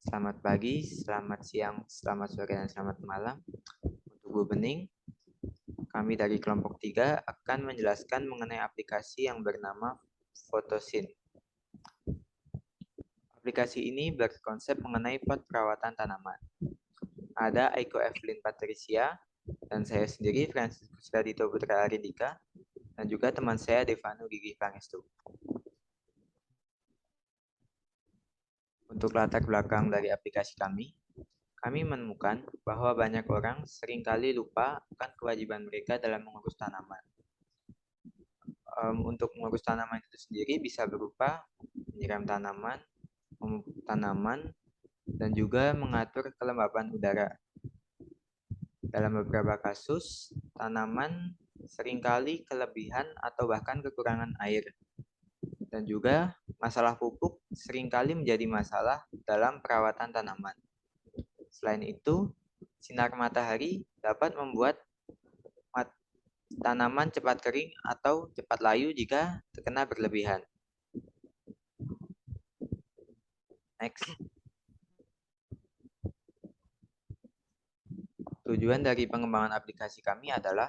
Selamat pagi, selamat siang, selamat sore, dan selamat malam. Untuk Bu Bening, kami dari kelompok 3 akan menjelaskan mengenai aplikasi yang bernama Photosyn. Aplikasi ini berkonsep mengenai pot perawatan tanaman. Ada Aiko Evelyn Patricia, dan saya sendiri Franciscus Radito Putra Arindika, dan juga teman saya Devanu Gigi Pangestu. Untuk latar belakang dari aplikasi kami menemukan bahwa banyak orang seringkali lupa akan kewajiban mereka dalam mengurus tanaman. Untuk mengurus tanaman itu sendiri bisa berupa menyiram tanaman, memupuk tanaman, dan juga mengatur kelembapan udara. Dalam beberapa kasus, tanaman seringkali kelebihan atau bahkan kekurangan air. Dan juga masalah pupuk seringkali menjadi masalah dalam perawatan tanaman. Selain itu, sinar matahari dapat membuat tanaman cepat kering atau cepat layu jika terkena berlebihan. Next. Tujuan dari pengembangan aplikasi kami adalah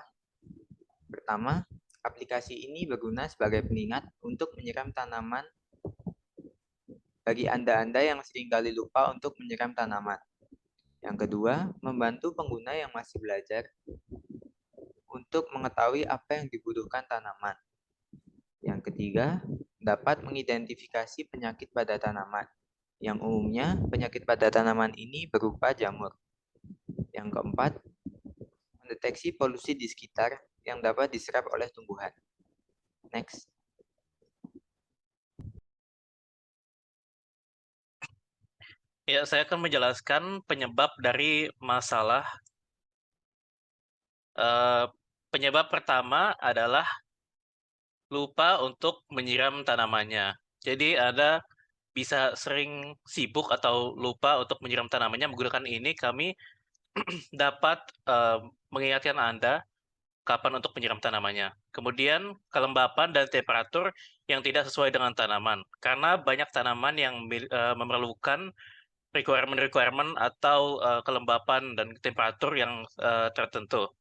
pertama, aplikasi ini berguna sebagai pengingat untuk menyiram tanaman bagi Anda-Anda yang seringkali lupa untuk menyiram tanaman. Yang kedua, membantu pengguna yang masih belajar untuk mengetahui apa yang dibutuhkan tanaman. Yang ketiga, dapat mengidentifikasi penyakit pada tanaman. Yang umumnya, penyakit pada tanaman ini berupa jamur. Yang keempat, mendeteksi polusi di sekitar yang dapat diserap oleh tumbuhan. Next. Ya, saya akan menjelaskan penyebab dari masalah. Penyebab pertama adalah lupa untuk menyiram tanamannya. Jadi Anda bisa sering sibuk atau lupa untuk menyiram tanamannya. Menggunakan ini kami dapat mengingatkan Anda kapan untuk menyiram tanamannya. Kemudian kelembapan dan temperatur yang tidak sesuai dengan tanaman. Karena banyak tanaman yang memerlukan requirement atau kelembapan dan temperatur yang tertentu.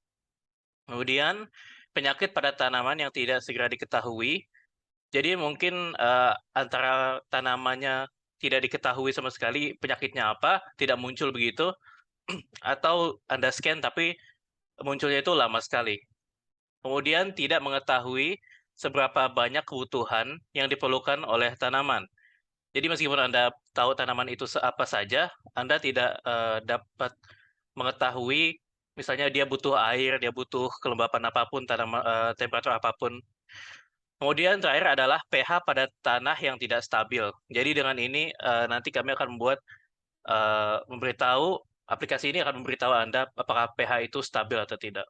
Kemudian penyakit pada tanaman yang tidak segera diketahui. Jadi mungkin antara tanamannya tidak diketahui sama sekali penyakitnya apa, tidak muncul begitu, atau Anda scan tapi munculnya itu lama sekali. Kemudian tidak mengetahui seberapa banyak kebutuhan yang diperlukan oleh tanaman. Jadi meskipun Anda tahu tanaman itu apa saja, Anda tidak dapat mengetahui misalnya dia butuh air, dia butuh kelembapan apapun, temperatur apapun. Kemudian terakhir adalah pH pada tanah yang tidak stabil. Jadi dengan ini nanti kami akan memberitahu aplikasi ini akan memberitahu Anda apakah pH itu stabil atau tidak.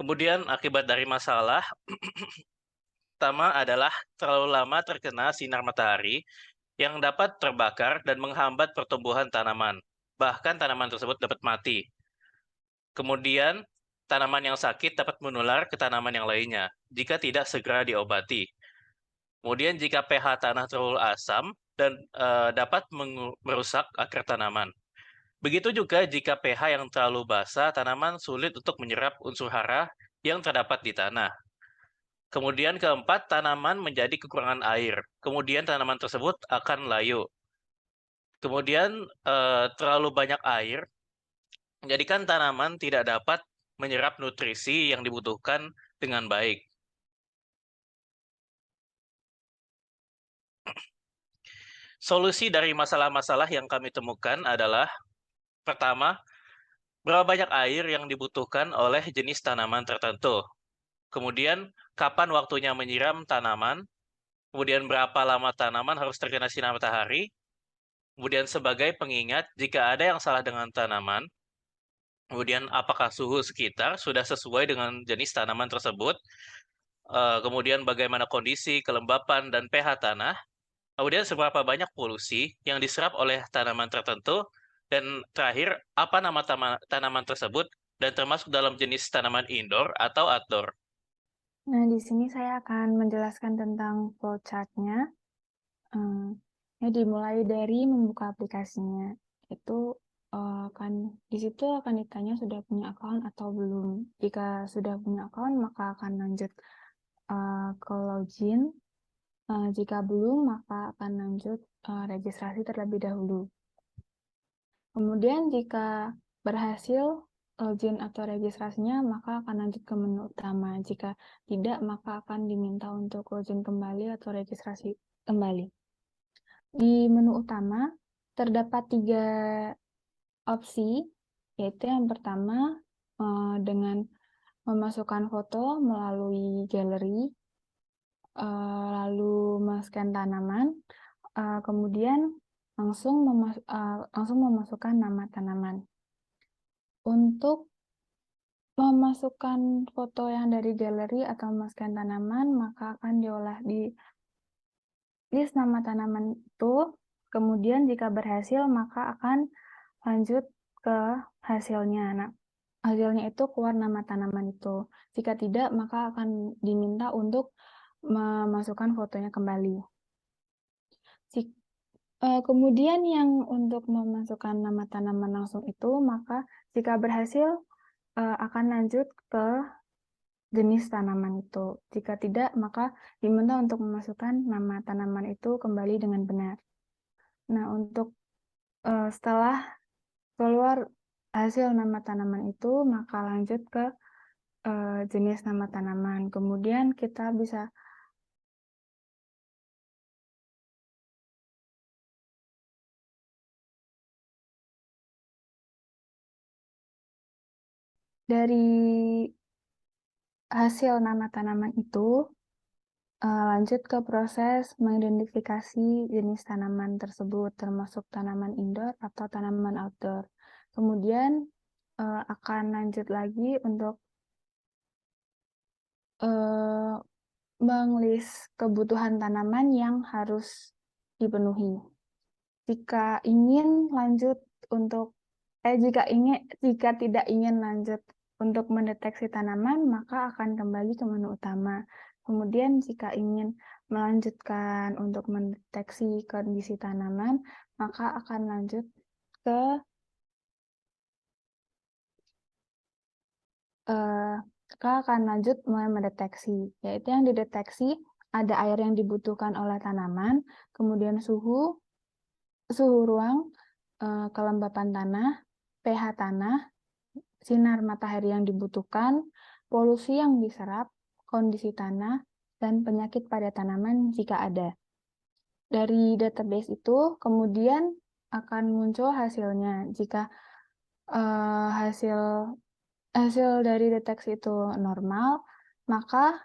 Kemudian akibat dari masalah pertama adalah terlalu lama terkena sinar matahari yang dapat terbakar dan menghambat pertumbuhan tanaman. Bahkan tanaman tersebut dapat mati. Kemudian, tanaman yang sakit dapat menular ke tanaman yang lainnya jika tidak segera diobati. Kemudian jika pH tanah terlalu asam dan dapat merusak akar tanaman. Begitu juga jika pH yang terlalu basah, tanaman sulit untuk menyerap unsur hara yang terdapat di tanah. Kemudian keempat, tanaman menjadi kekurangan air. Kemudian tanaman tersebut akan layu. Kemudian terlalu banyak air menjadikan tanaman tidak dapat menyerap nutrisi yang dibutuhkan dengan baik. Solusi dari masalah-masalah yang kami temukan adalah pertama, berapa banyak air yang dibutuhkan oleh jenis tanaman tertentu. Kemudian, kapan waktunya menyiram tanaman. Kemudian, berapa lama tanaman harus terkena sinar matahari. Kemudian, sebagai pengingat, jika ada yang salah dengan tanaman. Kemudian, apakah suhu sekitar sudah sesuai dengan jenis tanaman tersebut. Kemudian, bagaimana kondisi, kelembapan, dan pH tanah. Kemudian seberapa banyak polusi yang diserap oleh tanaman tertentu, dan terakhir, apa nama tanaman tersebut, dan termasuk dalam jenis tanaman indoor atau outdoor. Nah, di sini saya akan menjelaskan tentang flowchart-nya. Ya dimulai dari membuka aplikasinya. Itu di situ akan ditanya sudah punya account atau belum. Jika sudah punya account, maka akan lanjut ke login. Jika belum, maka akan lanjut registrasi terlebih dahulu. Kemudian jika berhasil login atau registrasinya, maka akan lanjut ke menu utama. Jika tidak, maka akan diminta untuk login kembali atau registrasi kembali. Di menu utama terdapat 3 opsi, yaitu yang pertama dengan memasukkan foto melalui galeri, lalu men-scan tanaman, kemudian langsung memasukkan nama tanaman. Untuk memasukkan foto yang dari galeri atau men-scan tanaman, maka akan diolah di list nama tanaman itu, kemudian jika berhasil maka akan lanjut ke hasilnya. Nah, hasilnya itu keluar nama tanaman itu. Jika tidak, maka akan diminta untuk memasukkan fotonya kembali. Kemudian yang untuk memasukkan nama tanaman langsung itu, maka jika berhasil akan lanjut ke jenis tanaman itu. Jika tidak, maka diminta untuk memasukkan nama tanaman itu kembali dengan benar. Nah, untuk setelah keluar hasil nama tanaman itu, maka lanjut ke jenis nama tanaman. Kemudian kita bisa dari hasil nama tanaman itu, lanjut ke proses mengidentifikasi jenis tanaman tersebut, termasuk tanaman indoor atau tanaman outdoor. Kemudian akan lanjut lagi untuk menglist kebutuhan tanaman yang harus dipenuhi. Jika ingin lanjut untuk jika tidak ingin lanjut untuk mendeteksi tanaman, maka akan kembali ke menu utama. Kemudian jika ingin melanjutkan untuk mendeteksi kondisi tanaman, maka akan lanjut ke mulai mendeteksi, yaitu yang dideteksi ada air yang dibutuhkan oleh tanaman, kemudian suhu ruang, kelembapan tanah, pH tanah, sinar matahari yang dibutuhkan, polusi yang diserap, kondisi tanah, dan penyakit pada tanaman jika ada. Dari database itu kemudian akan muncul hasilnya. Jika hasil dari deteksi itu normal, maka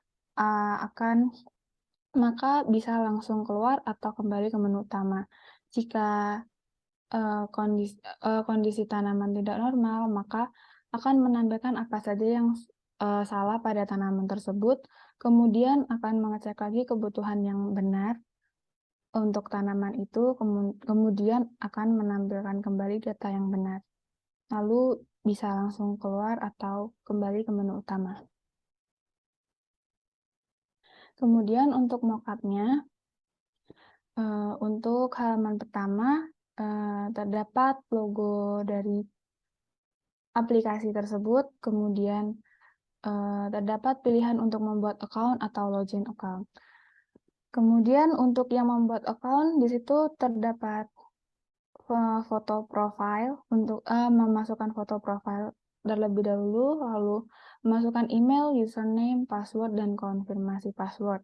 bisa langsung keluar atau kembali ke menu utama. Jika kondisi tanaman tidak normal, maka akan menampilkan apa saja yang salah pada tanaman tersebut, kemudian akan mengecek lagi kebutuhan yang benar untuk tanaman itu, kemudian akan menampilkan kembali data yang benar. Lalu bisa langsung keluar atau kembali ke menu utama. Kemudian untuk mockup-nya, untuk halaman pertama terdapat logo dari aplikasi tersebut, kemudian terdapat pilihan untuk membuat account atau login account. Kemudian untuk yang membuat account, di situ terdapat foto profile, untuk memasukkan foto profile terlebih dahulu, lalu memasukkan email, username, password, dan konfirmasi password.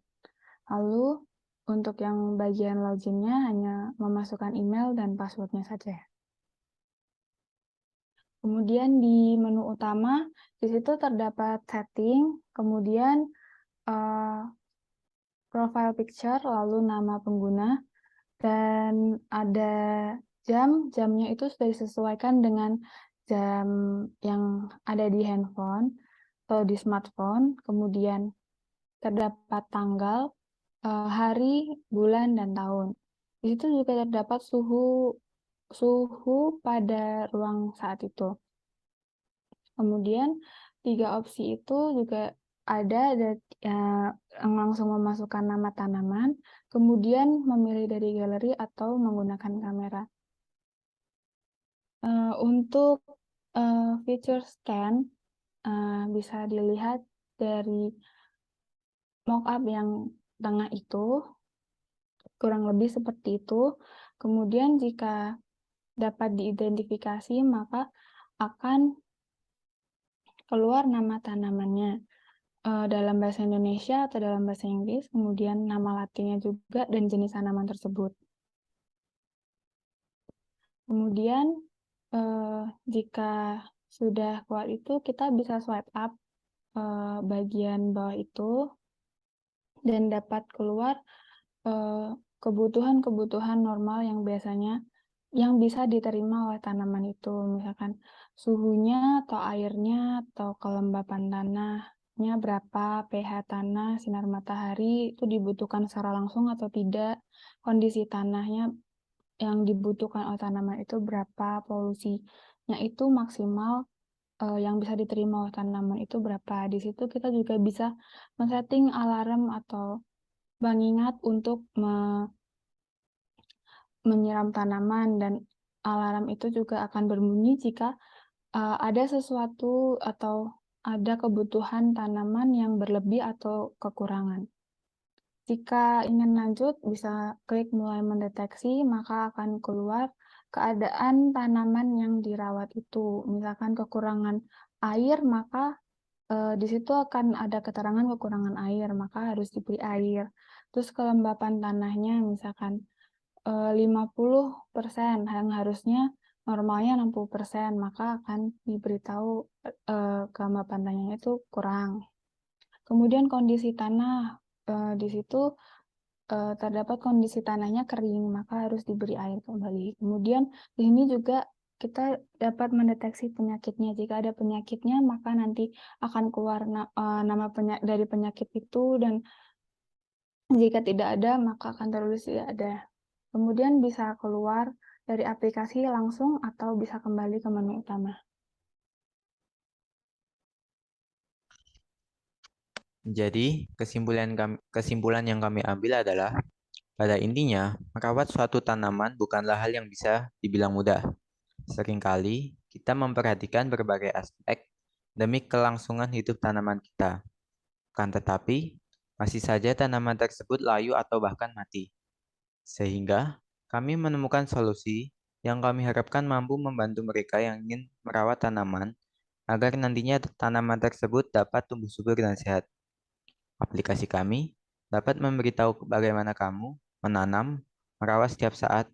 Lalu untuk yang bagian loginnya hanya memasukkan email dan passwordnya saja. Kemudian di menu utama, di situ terdapat setting, kemudian profile picture, lalu nama pengguna, dan ada jamnya itu sudah disesuaikan dengan jam yang ada di handphone atau di smartphone, kemudian terdapat tanggal, hari, bulan, dan tahun. Di situ juga terdapat suhu pada ruang saat itu. Kemudian 3 opsi itu juga ada yang langsung memasukkan nama tanaman, kemudian memilih dari galeri atau menggunakan kamera. Untuk feature stand bisa dilihat dari mockup yang tengah itu, kurang lebih seperti itu. Kemudian jika dapat diidentifikasi, maka akan keluar nama tanamannya dalam bahasa Indonesia atau dalam bahasa Inggris, kemudian nama latinnya juga dan jenis tanaman tersebut. Kemudian jika sudah keluar itu, kita bisa swipe up bagian bawah itu dan dapat keluar kebutuhan-kebutuhan normal yang biasanya yang bisa diterima oleh tanaman itu, misalkan suhunya atau airnya atau kelembapan tanahnya berapa, pH tanah, sinar matahari itu dibutuhkan secara langsung atau tidak, kondisi tanahnya yang dibutuhkan oleh tanaman itu berapa, polusinya itu maksimal yang bisa diterima oleh tanaman itu berapa. Di situ kita juga bisa men-setting alarm atau pengingat untuk menyiram tanaman, dan alarm itu juga akan berbunyi jika ada sesuatu atau ada kebutuhan tanaman yang berlebih atau kekurangan. Jika ingin lanjut, bisa klik mulai mendeteksi, maka akan keluar keadaan tanaman yang dirawat itu. Misalkan kekurangan air, maka di situ akan ada keterangan kekurangan air, maka harus diberi air. Terus kelembapan tanahnya misalkan 50%, yang harusnya normalnya 60%, maka akan diberitahu kelembapan tanahnya itu kurang. Kemudian kondisi tanah, di situ terdapat kondisi tanahnya kering, maka harus diberi air kembali. Kemudian di sini juga kita dapat mendeteksi penyakitnya. Jika ada penyakitnya, maka nanti akan keluar nama dari penyakit itu, dan jika tidak ada, maka akan tertulis tidak ada. Kemudian bisa keluar dari aplikasi langsung atau bisa kembali ke menu utama. Jadi, kesimpulan yang kami ambil adalah, pada intinya, merawat suatu tanaman bukanlah hal yang bisa dibilang mudah. Seringkali, kita memperhatikan berbagai aspek demi kelangsungan hidup tanaman kita. Akan tetapi, masih saja tanaman tersebut layu atau bahkan mati. Sehingga, kami menemukan solusi yang kami harapkan mampu membantu mereka yang ingin merawat tanaman agar nantinya tanaman tersebut dapat tumbuh subur dan sehat. Aplikasi kami dapat memberitahu bagaimana kamu menanam, merawat setiap saat,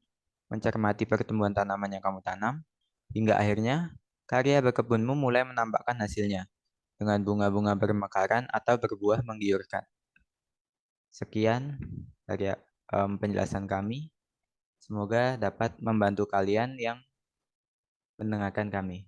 mencermati pertumbuhan tanaman yang kamu tanam, hingga akhirnya karya berkebunmu mulai menampakkan hasilnya dengan bunga-bunga bermekaran atau berbuah menggiurkan. Sekian dari penjelasan kami. Semoga dapat membantu kalian yang mendengarkan kami.